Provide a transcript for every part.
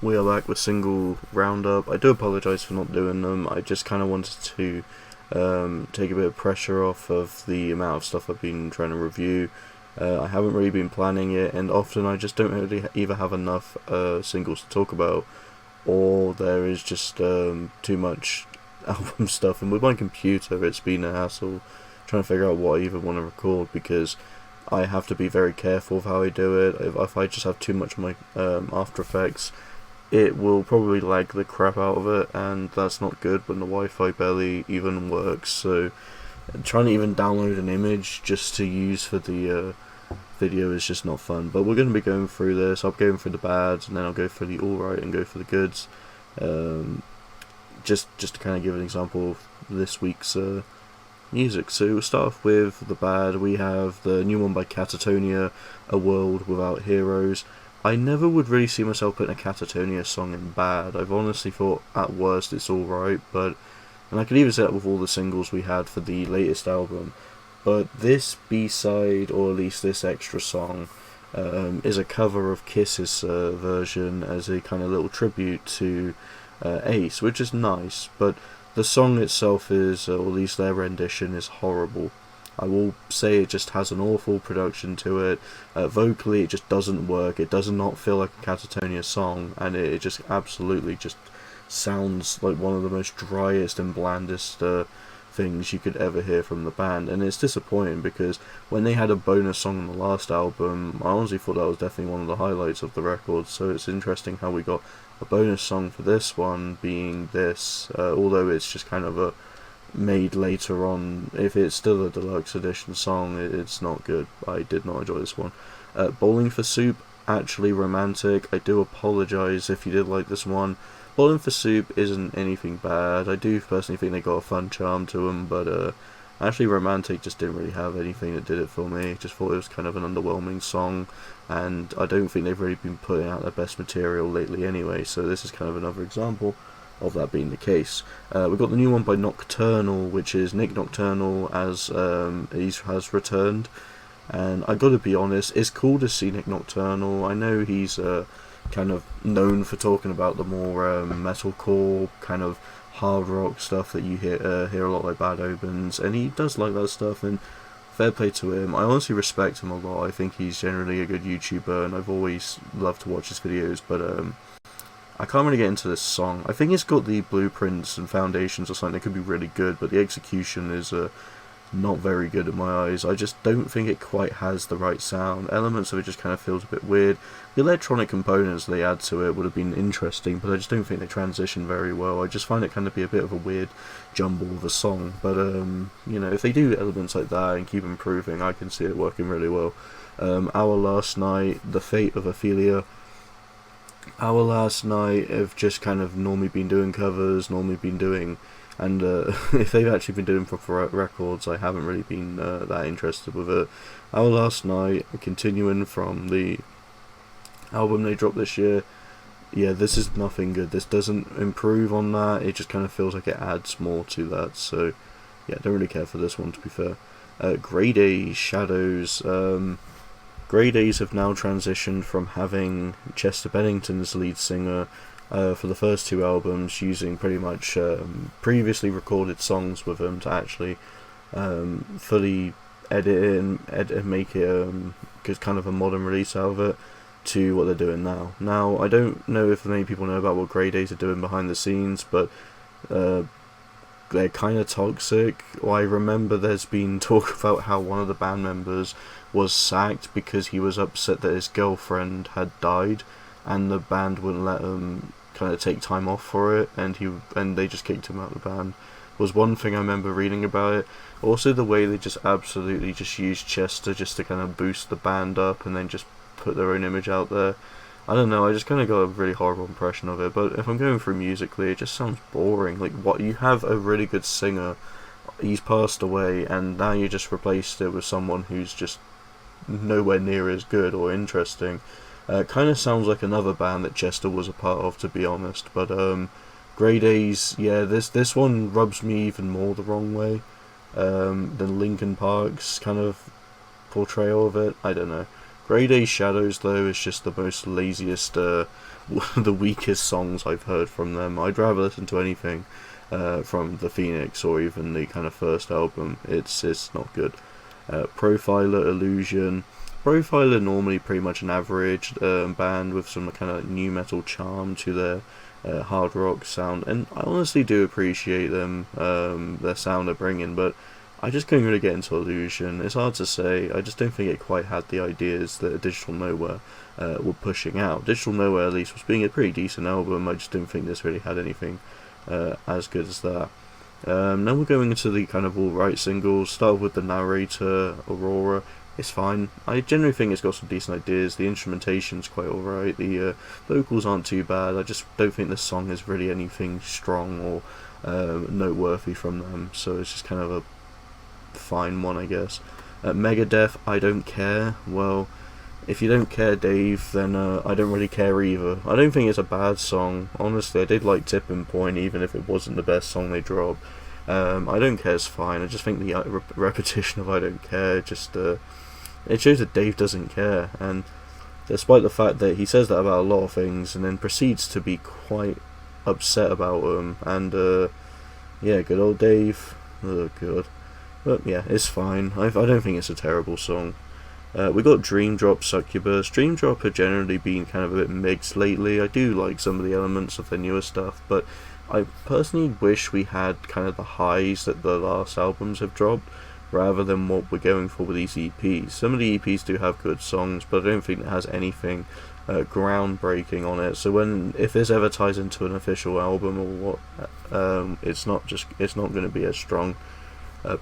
We are back with single roundup. I do apologise for not doing them. I just kind of wanted to take a bit of pressure off of the amount of stuff I've been trying to review. I haven't really been planning it, and often I just don't really either have enough singles to talk about, or there is just too much album stuff. And with my computer, it's been a hassle trying to figure out what I even want to record, because I have to be very careful of how I do it. If I just have too much of my After Effects, it will probably lag the crap out of it, and that's not good when the Wi-Fi barely even works. So trying to even download an image just to use for the video is just not fun. But we're going to be going through this. I'll go through the bads, and then I'll go for the alright and go for the goods. Just to kind of give an example of this week's music. So we'll start off with the bad. We have the new one by Katatonia, A World Without Heroes. I never would really see myself putting a Katatonia song in bad. I've honestly thought at worst it's alright, and I could even say that with all the singles we had for the latest album. But this B-side, or at least this extra song, is a cover of Kiss's version as a kind of little tribute to Ace, which is nice, but the song itself is, or at least their rendition, is horrible. I will say it just has an awful production to it. Vocally, it just doesn't work. It does not feel like a Katatonia song, and it just absolutely just sounds like one of the most driest and blandest things you could ever hear from the band. And it's disappointing, because when they had a bonus song on the last album, I honestly thought that was definitely one of the highlights of the record. So it's interesting how we got a bonus song for this one being this, although it's just kind of a made later on. If it's still a deluxe edition song, it's not good. I did not enjoy this one. Bowling for Soup, actually romantic. I do apologise if you did like this one. Bowling for Soup isn't anything bad. I do personally think they got a fun charm to them, but actually romantic just didn't really have anything that did it for me. Just thought it was kind of an underwhelming song, and I don't think they've really been putting out their best material lately anyway, so this is kind of another example of that being the case. We've got the new one by Nocturnal, which is Nick Nocturnal as he has returned, and I gotta be honest, it's cool to see Nick Nocturnal. I know he's kind of known for talking about the more metalcore kind of hard rock stuff that you hear a lot like Bad Omens, and he does like that stuff, and fair play to him. I honestly respect him a lot. I think he's generally a good YouTuber, and I've always loved to watch his videos, but I can't really get into this song. I think it's got the blueprints and foundations or something that could be really good, but the execution is not very good in my eyes. I just don't think it quite has the right sound. Elements of it just kind of feels a bit weird. The electronic components they add to it would have been interesting, but I just don't think they transition very well. I just find it kind of be a bit of a weird jumble of a song, but you know, if they do elements like that and keep improving, I can see it working really well. Our Last Night, The Fate of Ophilia. Our Last Night have just kind of normally been doing covers, and if they've actually been doing proper records, I haven't really been that interested with it. Our Last Night, continuing from the album they dropped this year, yeah, this is nothing good. This doesn't improve on that, it just kind of feels like it adds more to that, so yeah, don't really care for this one, to be fair. Grey Days, Shadows. Grey Days have now transitioned from having Chester Bennington as lead singer for the first two albums, using pretty much previously recorded songs with him to actually fully edit it and make it kind of a modern release out of it, to what they're doing now. Now, I don't know if many people know about what Grey Days are doing behind the scenes, but they're kind of toxic. I remember there's been talk about how one of the band members was sacked because he was upset that his girlfriend had died, and the band wouldn't let him kind of take time off for it, and they just kicked him out of the band. Was one thing I remember reading about it. Also, the way they just absolutely just used Chester just to kind of boost the band up, and then just put their own image out there. I don't know, I just kind of got a really horrible impression of it, but if I'm going through musically, it just sounds boring. Like, what, you have a really good singer, he's passed away, and now you just replaced it with someone who's just nowhere near as good or interesting. Kind of sounds like another band that Chester was a part of, to be honest, but Grey Days, yeah, this one rubs me even more the wrong way than Linkin Park's kind of portrayal of it. I don't know. Grey Days Shadows, though, is just the most laziest the weakest songs I've heard from them. I'd rather listen to anything from the Phoenix or even the kind of first album. It's not good. Profiler, Illusion. Profiler normally pretty much an average band with some kind of new metal charm to their hard rock sound, and I honestly do appreciate them, their sound they're bringing, but I just couldn't really get into Illusion. It's hard to say. I just don't think it quite had the ideas that Digital Nowhere were pushing out. Digital Nowhere, at least, was being a pretty decent album. I just don't think this really had anything as good as that. Now we're going into the kind of alright singles. Start with the Narrator, Aurora. It's fine. I generally think it's got some decent ideas. The instrumentation's quite alright. The vocals aren't too bad. I just don't think the song is really anything strong or noteworthy from them. So it's just kind of a fine one, I guess. Megadeth, I don't care. Well, if you don't care, Dave, then I don't really care either. I don't think it's a bad song. Honestly, I did like Tipping Point, even if it wasn't the best song they dropped. I don't care is fine. I just think the repetition of I don't care just it shows that Dave doesn't care, and despite the fact that he says that about a lot of things and then proceeds to be quite upset about them, and yeah, good old Dave. Oh, good. But yeah, it's fine. I don't think it's a terrible song. We got Dream Drop, Succubus. Dream Drop have generally been kind of a bit mixed lately. I do like some of the elements of their newer stuff, but I personally wish we had kind of the highs that the last albums have dropped, rather than what we're going for with these EPs. Some of the EPs do have good songs, but I don't think it has anything groundbreaking on it. So if this ever ties into an official album or what, it's not going to be as strong.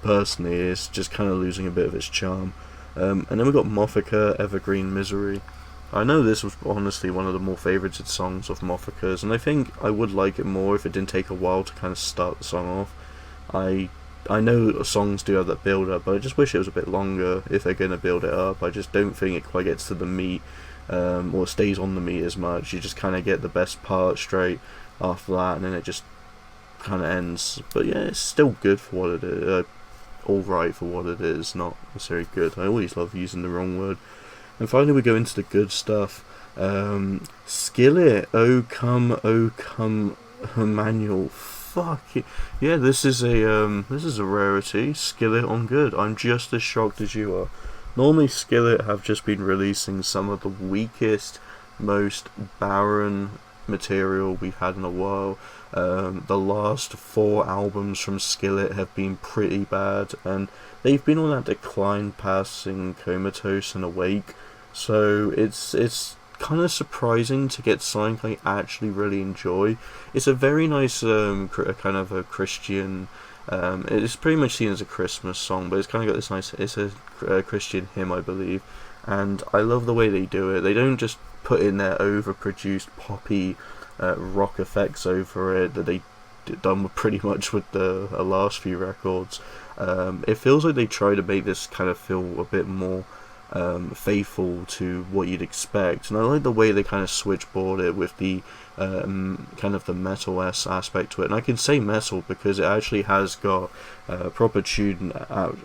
Personally, it's just kind of losing a bit of its charm. And then we got MOTHICA, Evergreen, Misery. I know this was honestly one of the more favoured songs of MOTHICA's, and I think I would like it more if it didn't take a while to kind of start the song off. I know songs do have that build up, but I just wish it was a bit longer if they're going to build it up. I just don't think it quite gets to the meat, or stays on the meat as much. You just kind of get the best part straight after that, and then it just kind of ends. But yeah, it's still good for what it is. Alright for what it is, not necessarily good. I always love using the wrong word. And finally we go into the good stuff. Skillet, oh come, Emmanuel. Fuck it. Yeah, this is a rarity. Skillet on good. I'm just as shocked as you are. Normally Skillet have just been releasing some of the weakest, most barren material we've had in a while. The last 4 albums from Skillet have been pretty bad, and they've been on that decline, passing Comatose and Awake. So it's kind of surprising to get something I actually really enjoy. It's a very nice kind of a Christian. It's pretty much seen as a Christmas song, but it's kind of got this nice. It's a Christian hymn, I believe, and I love the way they do it. They don't just put in their overproduced poppy rock effects over it that they done pretty much with the last few records. It feels like they try to make this kind of feel a bit more faithful to what you'd expect, and I like the way they kind of switchboard it with the kind of the metal-esque aspect to it. And I can say metal because it actually has got proper tune,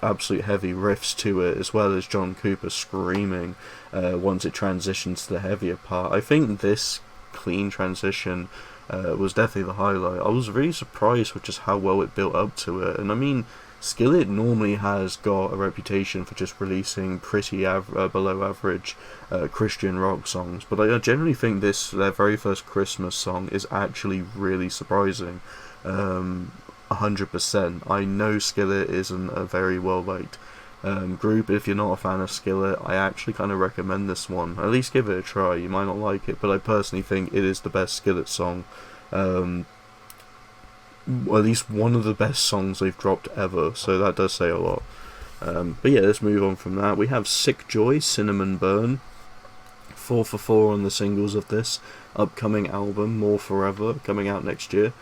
absolute heavy riffs to it, as well as John Cooper screaming once it transitions to the heavier part. I think this clean transition was definitely the highlight. I was really surprised with just how well it built up to it. And I mean, Skillet normally has got a reputation for just releasing pretty below average Christian rock songs, but I generally think their very first Christmas song is actually really surprising. 100%. I know Skillet isn't a very well liked group. If you're not a fan of Skillet, I actually kind of recommend this one. At least give it a try. You might not like it, but I personally think it is the best Skillet song. At least one of the best songs they've dropped ever, so that does say a lot. But yeah, let's move on from that. We have Sick Joy, Cinnamon Burn, 4 for 4 on the singles of this upcoming album, More Forever, coming out next year,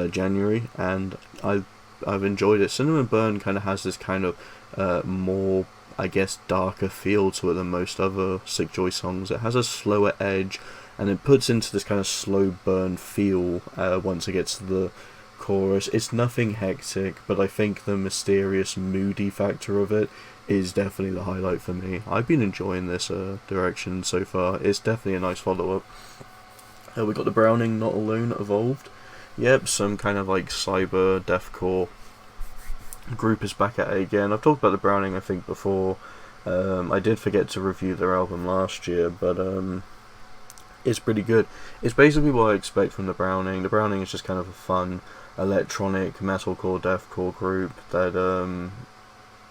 January, and I've enjoyed it. Cinnamon Burn kind of has this kind of more, I guess, darker feel to it than most other Sick Joy songs. It has a slower edge, and it puts into this kind of slow burn feel once it gets to the chorus. It's nothing hectic, but I think the mysterious, moody factor of it is definitely the highlight for me. I've been enjoying this direction so far. It's definitely a nice follow-up. We got the Browning Not Alone Evolved. Yep, some kind of like cyber deathcore group is back at it again. I've talked about the Browning, I think, before. I did forget to review their album last year, but it's pretty good. It's basically what I expect from the Browning. The Browning is just kind of a fun electronic metalcore deathcore group that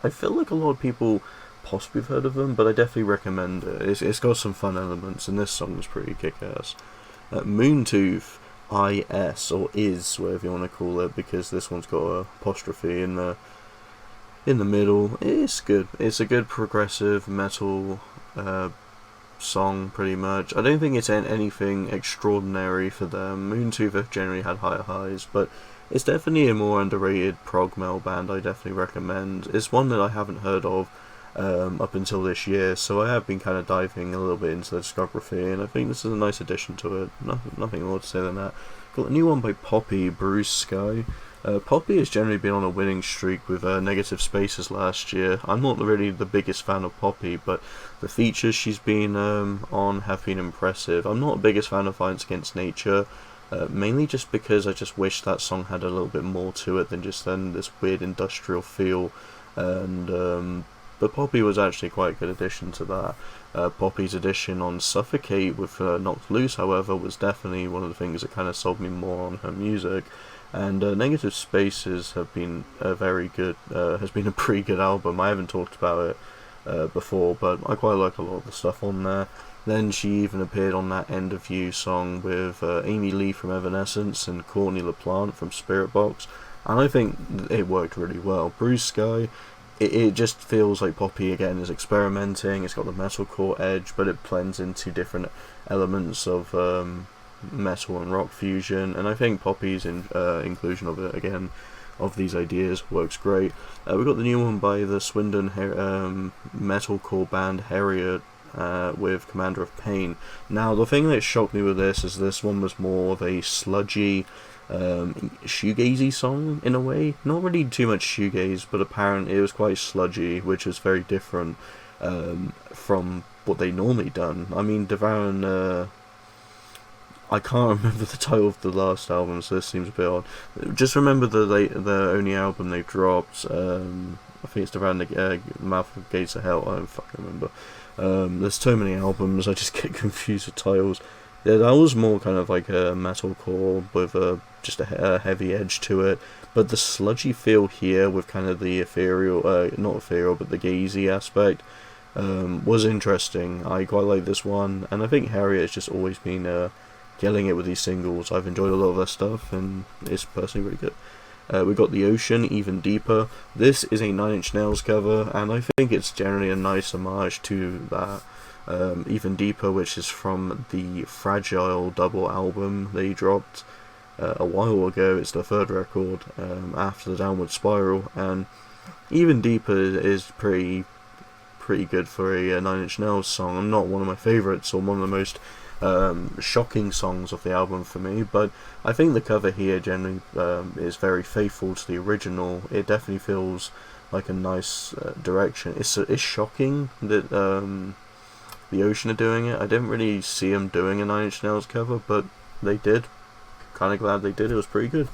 I feel like a lot of people possibly have heard of them, but I definitely recommend it. It's got some fun elements, and this song is pretty kick-ass. Moontooth IS, or is, whatever you want to call it, because this one's got a apostrophe in the middle. It's good. It's a good progressive metal song, pretty much. I don't think it's anything extraordinary for them. Moontooth have generally had higher highs, but it's definitely a more underrated prog metal band I definitely recommend. It's one that I haven't heard of up until this year, so I have been kind of diving a little bit into the discography, and I think this is a nice addition to it. Nothing more to say than that. Got a new one by Poppy, Bruised Sky. Poppy has generally been on a winning streak with Negative Spaces last year. I'm not really the biggest fan of Poppy, but the features she's been on have been impressive. I'm not the biggest fan of Violence Against Nature, mainly just because I just wish that song had a little bit more to it than just this weird industrial feel, and but Poppy was actually quite a good addition to that. Poppy's addition on Suffocate with Knocked Loose, however, was definitely one of the things that kind of sold me more on her music. And Negative Spaces have been very good. Has been a pretty good album. I haven't talked about it before, but I quite like a lot of the stuff on there. Then she even appeared on that End of You song with Amy Lee from Evanescence and Courtney LaPlante from Spirit Box, and I think it worked really well. Bruised Sky, it just feels like Poppy again is experimenting. It's got the metalcore edge, but it blends into different elements of metal and rock fusion, and I think Poppy's inclusion of it again, of these ideas, works great. We got the new one by the Swindon metalcore band Heriot with Commander of Pain. Now, the thing that shocked me with this is this one was more of a sludgy shoegazy song in a way. Not really too much shoegaze, but apparently it was quite sludgy, which is very different from what they normally done. I mean, DeVarren, I can't remember the title of the last album, so this seems a bit odd. Just remember the only album they dropped. I think it's DeVarren, Mouth of Gates of Hell. I don't fucking remember. There's so many albums, I just get confused with titles. Yeah, that was more kind of like a metalcore with just a heavy edge to it, but the sludgy feel here with kind of the ethereal, not ethereal, but the gazy aspect was interesting. I quite like this one, and I think Heriot has just always been killing it with these singles. I've enjoyed a lot of their stuff, and it's personally really good. We got The Ocean, Even Deeper. This is a Nine Inch Nails cover, and I think it's generally a nice homage to that. Even Deeper, which is from the Fragile double album they dropped a while ago. It's their third record after the Downward Spiral, and Even Deeper is pretty good for a Nine Inch Nails song. I'm not one of my favourites, or one of the most shocking songs of the album for me, but I think the cover here generally is very faithful to the original. It definitely feels like a nice direction. It's shocking that The Ocean are doing it. I didn't really see them doing a Nine Inch Nails cover, but they did. Kind of glad they did. It was pretty good.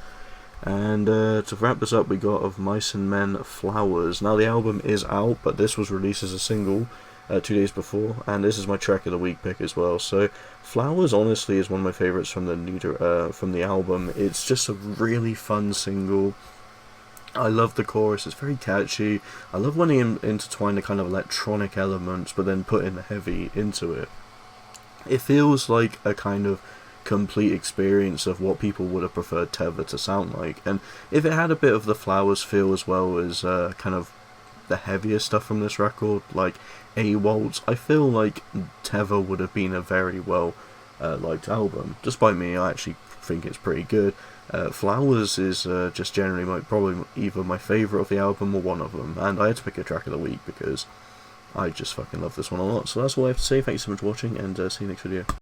And to wrap this up, we got Of Mice and Men, Flowers. Now, the album is out, but this was released as a single 2 days before, and this is my track of the week pick as well. So Flowers honestly is one of my favourites from the album. It's just a really fun single. I love the chorus, it's very catchy. I love when he intertwine the kind of electronic elements but then put in the heavy into it. It feels like a kind of complete experience of what people would have preferred Tether to sound like, and if it had a bit of the Flowers feel as well as kind of the heavier stuff from this record, like A Waltz, I feel like Tether would have been a very well liked album. Despite me, I actually think it's pretty good. Flowers is just generally probably either my favourite of the album or one of them, and I had to pick a track of the week because I just fucking love this one a lot. So that's all I have to say. Thank you so much for watching, and see you next video.